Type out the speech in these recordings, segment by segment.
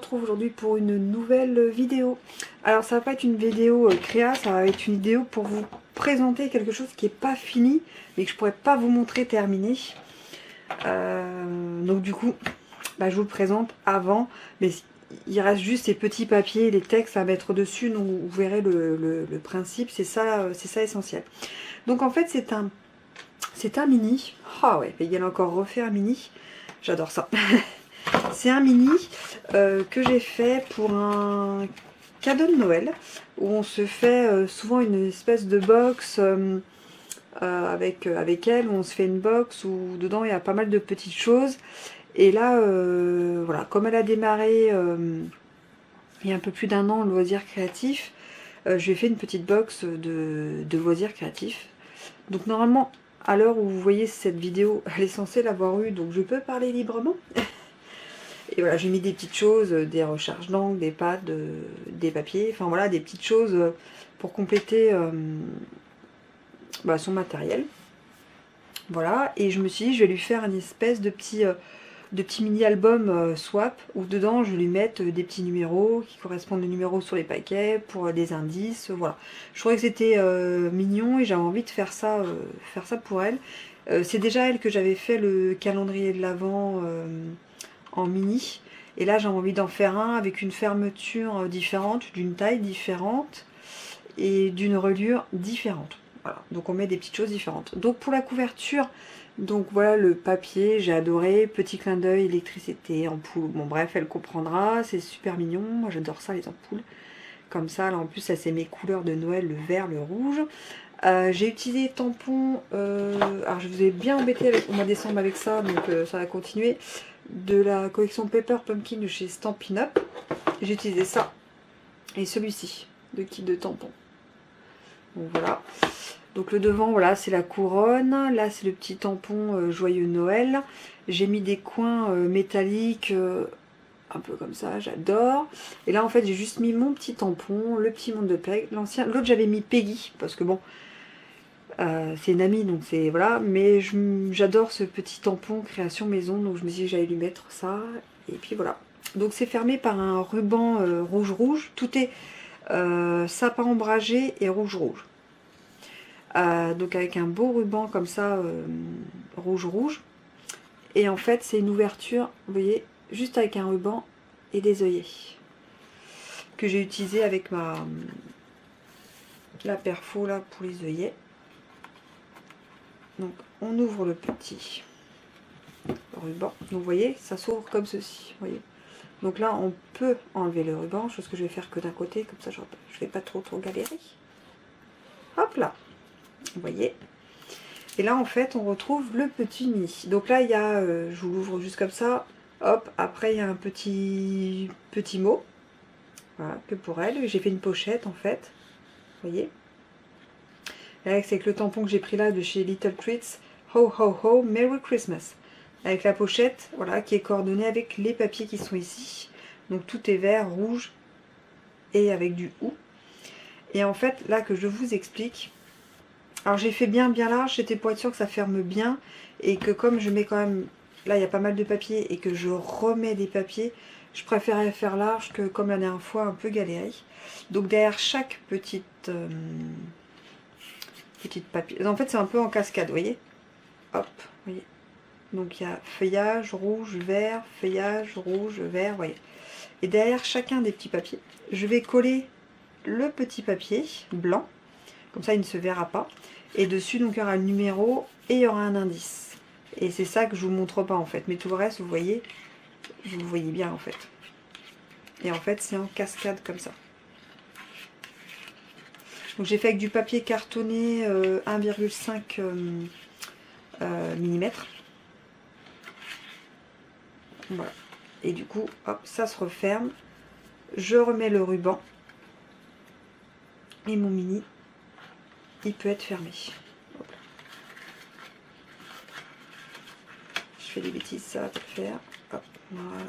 retrouve aujourd'hui pour une nouvelle vidéo. Alors ça va pas être une vidéo créa, ça va être une vidéo pour vous présenter quelque chose qui n'est pas fini, mais que je pourrais pas vous montrer terminé. Donc du coup, je vous le présente avant, mais il reste juste ces petits papiers, les textes à mettre dessus, donc vous verrez le principe, c'est ça essentiel. Donc en fait c'est un mini, ah ouais, il y a encore refait un mini, j'adore ça. C'est un mini que j'ai fait pour un cadeau de Noël, où on se fait souvent une espèce de box avec elle, où on se fait une box où dedans il y a pas mal de petites choses. Et là, voilà, comme elle a démarré il y a un peu plus d'un an, le loisir créatif, je lui ai fait une petite box de loisirs créatifs. Donc normalement, à l'heure où vous voyez cette vidéo, elle est censée l'avoir eu, donc je peux parler librement. Et voilà, j'ai mis des petites choses, des recharges d'encre, des pads, des papiers, enfin voilà, des petites choses pour compléter son matériel. Voilà, et je me suis dit, je vais lui faire une espèce de petit mini-album swap, où dedans je vais lui mettre des petits numéros qui correspondent aux numéros sur les paquets, pour des indices, voilà. Je trouvais que c'était mignon et j'avais envie de faire ça pour elle. C'est déjà elle que j'avais fait le calendrier de l'Avent en mini, et là j'ai envie d'en faire un avec une fermeture différente, d'une taille différente et d'une reliure différente. Voilà, donc on met des petites choses différentes. Donc pour la couverture, donc voilà le papier, j'ai adoré, petit clin d'œil, électricité, ampoule, bon bref, elle comprendra, c'est super mignon, moi j'adore ça les ampoules, comme ça, là en plus ça c'est mes couleurs de Noël, le vert, le rouge. J'ai utilisé tampon, alors je vous ai bien embêté au mois de décembre avec ça, donc ça va continuer, de la collection Pepper Pumpkin de chez Stampin' Up. J'ai utilisé ça et celui-ci de kit de tampon. Donc voilà. Donc le devant, voilà, c'est la couronne. Là, c'est le petit tampon joyeux Noël. J'ai mis des coins métalliques, un peu comme ça, j'adore. Et là, en fait, j'ai juste mis mon petit tampon, le petit monde de Peg. L'ancien, l'autre, j'avais mis Peggy, parce que bon, c'est une amie, donc c'est, voilà. Mais j'adore ce petit tampon création maison, donc je me suis dit que j'allais lui mettre ça. Et puis voilà. Donc c'est fermé par un ruban rouge-rouge. Tout est sapin ombragé et rouge-rouge. Donc avec un beau ruban comme ça, rouge-rouge. Et en fait, c'est une ouverture, vous voyez, juste avec un ruban et des œillets. Que j'ai utilisé avec la perfo là pour les œillets. Donc on ouvre le petit ruban. Donc vous voyez, ça s'ouvre comme ceci. Vous voyez. Donc là, on peut enlever le ruban, chose que je vais faire que d'un côté, comme ça je ne vais pas trop galérer. Hop là. Vous voyez, et là en fait on retrouve le petit mini. Donc là il y a, je vous l'ouvre juste comme ça, hop, après il y a un petit mot, voilà, que pour elle. J'ai fait une pochette en fait, vous voyez. Là c'est avec le tampon que j'ai pris là de chez Little Treats, Ho Ho Ho, Merry Christmas. Avec la pochette, voilà, qui est coordonnée avec les papiers qui sont ici. Donc tout est vert, rouge et avec du OU. Et en fait là que je vous explique. Alors j'ai fait bien large, c'était pour être sûr que ça ferme bien, et que comme je mets quand même, là il y a pas mal de papier, et que je remets des papiers, je préférais faire large que comme la dernière fois un peu galéré. Donc derrière chaque petite papier, en fait c'est un peu en cascade, vous voyez. Hop, vous voyez. Donc il y a feuillage, rouge, vert, vous voyez. Et derrière chacun des petits papiers, je vais coller le petit papier blanc, comme ça il ne se verra pas. Et dessus, donc, il y aura le numéro et il y aura un indice. Et c'est ça que je vous montre pas, en fait. Mais tout le reste, vous voyez bien, en fait. Et en fait, c'est en cascade, comme ça. Donc, j'ai fait avec du papier cartonné 1,5 mm. Voilà. Et du coup, hop, ça se referme. Je remets le ruban. Et mon mini, il peut être fermé. Hop là. Je fais des bêtises, ça va pas le faire. Hop, voilà.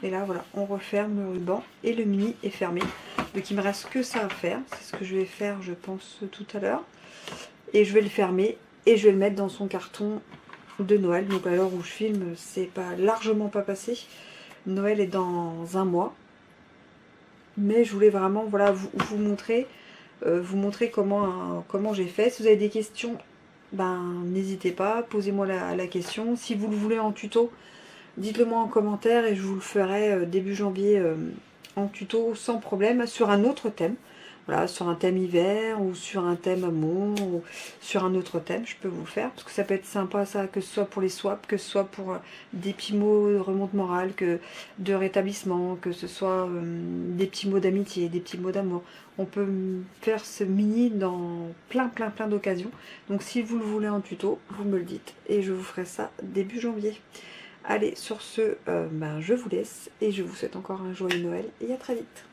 Et là, voilà, on referme le ruban et le mini est fermé. Donc il me reste que ça à faire. C'est ce que je vais faire, je pense, tout à l'heure. Et je vais le fermer et je vais le mettre dans son carton de Noël. Donc à l'heure où je filme, c'est pas largement pas passé. Noël est dans un mois. Mais je voulais vraiment voilà, vous montrer comment j'ai fait. Si vous avez des questions, ben n'hésitez pas, posez-moi la question. Si vous le voulez en tuto, dites-le moi en commentaire et je vous le ferai début janvier en tuto sans problème sur un autre thème. Voilà, sur un thème hiver ou sur un thème amour ou sur un autre thème, je peux vous le faire. Parce que ça peut être sympa ça, que ce soit pour les swaps, que ce soit pour des petits mots de remonte morale, que de rétablissement, que ce soit des petits mots d'amitié, des petits mots d'amour. On peut faire ce mini dans plein d'occasions. Donc si vous le voulez en tuto, vous me le dites et je vous ferai ça début janvier. Allez, sur ce, ben, je vous laisse et je vous souhaite encore un joyeux Noël et à très vite.